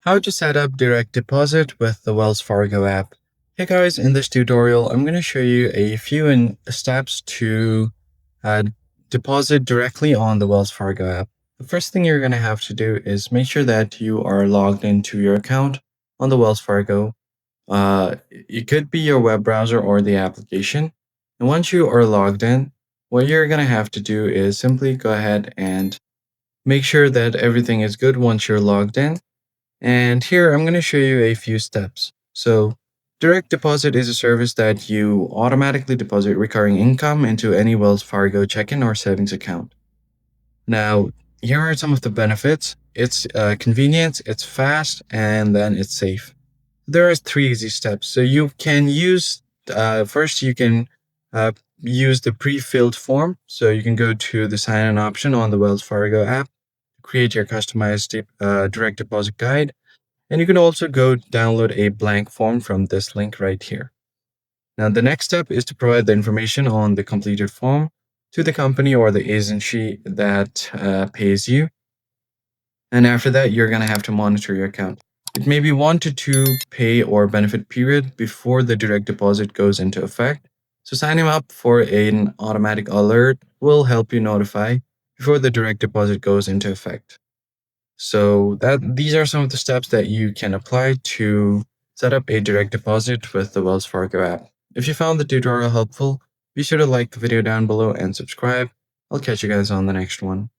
How to set up direct deposit with the Wells Fargo app. Hey guys, in this tutorial, I'm going to show you a few steps to uh, deposit directly on the Wells Fargo app. The first thing you're going to have to do is make sure that you are logged into your account on the Wells Fargo. It could be your web browser or the application. And once you are logged in, what you're going to have to do is simply go ahead and make sure that everything is good once you're logged in. And here I'm going to show you a few steps. So, direct deposit is a service that you automatically deposit recurring income into any Wells Fargo checking or savings account. Now, here are some of the benefits. It's convenient, it's fast, and then it's safe. There are three easy steps. So you can use first you can uh, use the pre-filled form. So you can go to the sign-in option on the Wells Fargo app, create your customized direct deposit guide, and you can also go download a blank form from this link right here. Now, the next step is to provide the information on the completed form to the company or the agency that pays you. And after that, you're going to have to monitor your account. It may be 1 to 2 pay or benefit period before the direct deposit goes into effect. So signing up for an automatic alert will help you notify before the direct deposit goes into effect. So that these are some of the steps that you can apply to set up a direct deposit with the Wells Fargo app. If you found the tutorial helpful, be sure to like the video down below and subscribe. I'll catch you guys on the next one.